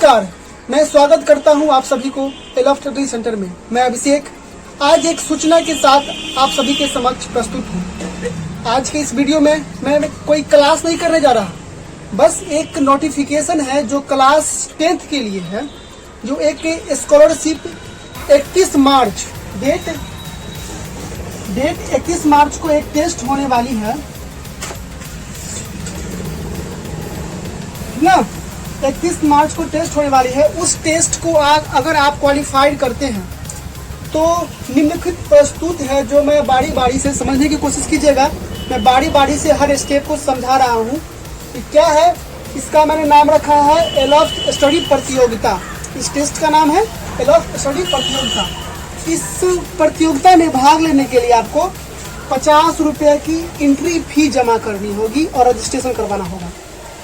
नमस्कार, मैं स्वागत करता हूं आप सभी को एलॉफ्ट स्टडी सेंटर में। मैं अभिषेक आज एक सूचना के साथ आप सभी के समक्ष प्रस्तुत हूं। आज के इस वीडियो में मैं कोई क्लास नहीं करने जा रहा, बस एक नोटिफिकेशन है जो क्लास 10th के लिए है, जो एक स्कॉलरशिप 31 मार्च डेट 31 मार्च को एक टेस्ट होने वाली है ना। 31 मार्च को टेस्ट होने वाली है। उस टेस्ट को अगर आप क्वालिफाइड करते हैं तो निम्नलिखित प्रस्तुत है, जो मैं बारी बारी से समझने की कोशिश कीजिएगा। मैं बारी बारी से हर स्टेप को समझा रहा हूँ कि क्या है। इसका मैंने नाम रखा है एलॉफ्ट स्टडी प्रतियोगिता। इस टेस्ट का नाम है एलॉफ्ट स्टडी प्रतियोगिता। इस प्रतियोगिता में भाग लेने के लिए आपको 50 रुपये की एंट्री फी जमा करनी होगी और रजिस्ट्रेशन करवाना होगा,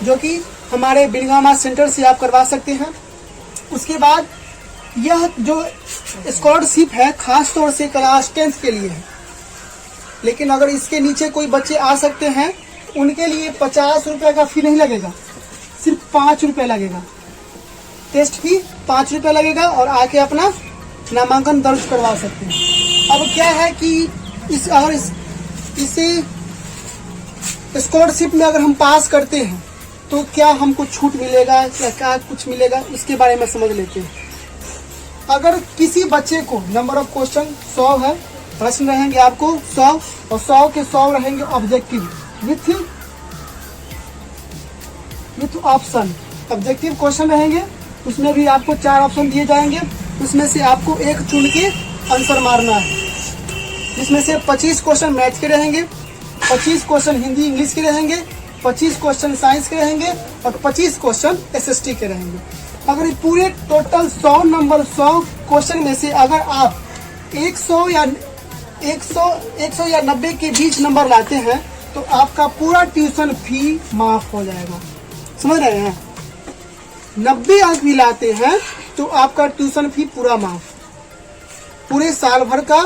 जो कि हमारे बिरगामा सेंटर से आप करवा सकते हैं। उसके बाद यह जो स्कॉलरशिप है खास तौर से क्लास 10th के लिए है, लेकिन अगर इसके नीचे कोई बच्चे आ सकते हैं उनके लिए 50 रुपये का फी नहीं लगेगा, सिर्फ 5 रुपये लगेगा। टेस्ट फी 5 रुपये लगेगा और आके अपना नामांकन दर्ज करवा सकते हैं। अब क्या है कि इसे स्कॉलरशिप में अगर हम पास करते हैं तो क्या हमको छूट मिलेगा या क्या कुछ मिलेगा, इसके बारे में समझ लेते हैं। अगर किसी बच्चे को नंबर ऑफ क्वेश्चन 100 है, प्रश्न रहेंगे आपको 100 और 100 के 100 रहेंगे objective with option. Objective question रहेंगे, उसमें भी आपको 4 ऑप्शन दिए जाएंगे। उसमें से आपको एक चुन के आंसर मारना है, जिसमें से 25 क्वेश्चन मैथ के रहेंगे, 25 क्वेश्चन हिंदी इंग्लिश के रहेंगे, 25 क्वेश्चन साइंस के रहेंगे और 25 क्वेश्चन एसएसटी के रहेंगे। अगर पूरे टोटल 100 क्वेश्चन में से अगर आप 100 या 90 के बीच नंबर लाते हैं तो आपका पूरा ट्यूशन फी माफ हो जाएगा। समझ रहे हैं? 90 अंक भी लाते हैं तो आपका ट्यूशन फी पूरा माफ। पूरे साल भर का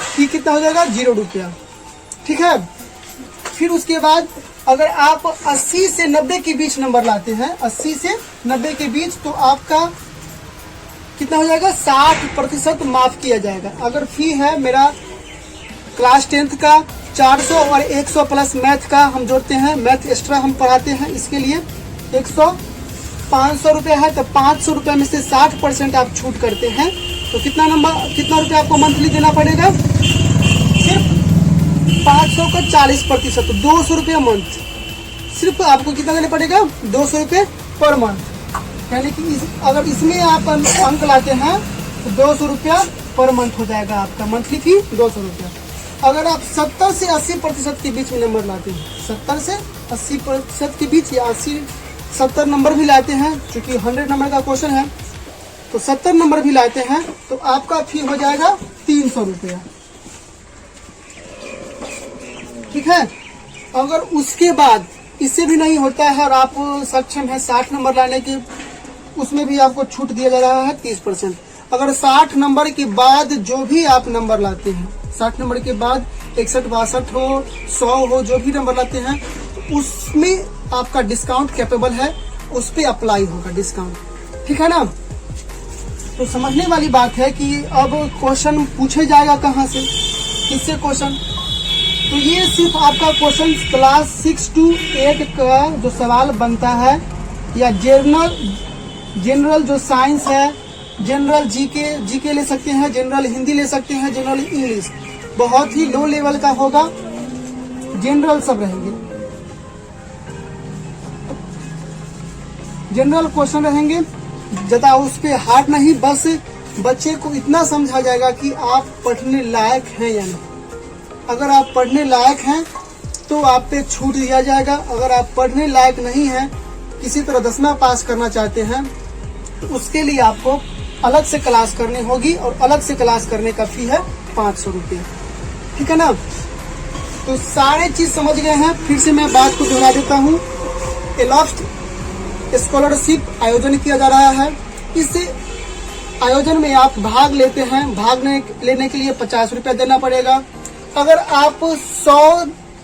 फी कितना हो जाएगा? 0 रुपया। ठीक है। फिर उसके बाद अगर आप 80 से 90 के बीच नंबर लाते हैं, 80 से 90 के बीच, तो आपका कितना हो जाएगा? 60% माफ किया जाएगा। अगर फी है मेरा क्लास 10th का 400 और 100 प्लस मैथ का हम जोड़ते हैं, मैथ एक्स्ट्रा हम पढ़ाते हैं, इसके लिए 500 रुपये है, तो 500 रुपये में से 60% आप छूट करते हैं तो कितना रुपये आपको मंथली देना पड़ेगा? सिर्फ 500 का 40%, 200 रुपये मंथ। सिर्फ आपको कितना देना पड़ेगा? 200 रुपये पर मंथ। यानी कि अगर इसमें आप अंक लाते हैं तो 200 रुपया पर मंथ हो जाएगा आपका मंथली फी 200 रुपया। अगर आप 70 से 80% के बीच में नंबर लाते हैं, 70 से 80% के बीच या 70 नंबर भी लाते हैं, क्योंकि 100 नंबर का क्वेश्चन है, तो 70 नंबर भी लाते हैं तो आपका फी हो जाएगा 300 रुपया। ठीक है। अगर उसके बाद इससे भी नहीं होता है और आप सक्षम है 60 नंबर लाने की, उसमें भी आपको छूट दिया जा रहा है 30%। अगर 60 नंबर के बाद जो भी आप नंबर लाते हैं, 60 नंबर के बाद 61, 62 हो, 100 हो, जो भी नंबर लाते हैं, उसमें आपका डिस्काउंट कैपेबल है, उस पर अप्लाई होगा डिस्काउंट। ठीक है ना। तो समझने वाली बात है कि अब क्वेश्चन पूछे जाएगा कहाँ से, किससे क्वेश्चन। तो ये सिर्फ आपका क्वेश्चन क्लास 6 to 8 का जो सवाल बनता है, या जनरल जो साइंस है, जनरल जीके ले सकते हैं, जनरल हिंदी ले सकते हैं, जनरल इंग्लिश, बहुत ही लो लेवल का होगा, जनरल सब रहेंगे, जनरल क्वेश्चन रहेंगे। ज़्यादा उस पर हार्ड नहीं, बस बच्चे को इतना समझा जाएगा कि आप पढ़ने लायक हैं या नहीं। अगर आप पढ़ने लायक हैं तो आप पे छूट दिया जाएगा। अगर आप पढ़ने लायक नहीं हैं, किसी तरह 10वां पास करना चाहते हैं, तो उसके लिए आपको अलग से क्लास करनी होगी और अलग से क्लास करने का फी है 500 रुपये। ठीक है ना। तो सारे चीज समझ गए हैं। फिर से मैं बात को दोहरा देता हूँ। एलॉफ्ट स्कॉलरशिप आयोजन किया जा रहा है। इस आयोजन में आप भाग लेते हैं, भाग लेने के लिए 50 रुपया देना पड़ेगा। अगर आप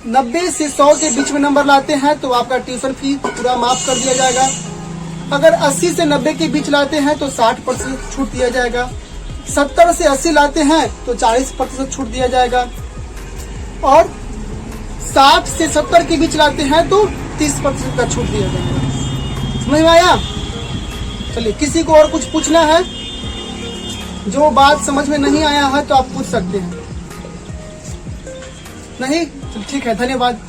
90 से 100 के बीच में नंबर लाते हैं तो आपका ट्यूशन फी पूरा माफ कर दिया जाएगा। अगर 80 से 90 के बीच लाते हैं तो 60% छूट दिया जाएगा। 70 से 80 लाते हैं तो 40% छूट दिया जाएगा। और 60 से 70 के बीच लाते हैं तो 30% का छूट दिया जाएगा। समझ में आया? चलिए, किसी को और कुछ पूछना है? जो बात समझ में नहीं आया है तो आप पूछ सकते हैं। नहीं? ठीक है, धन्यवाद।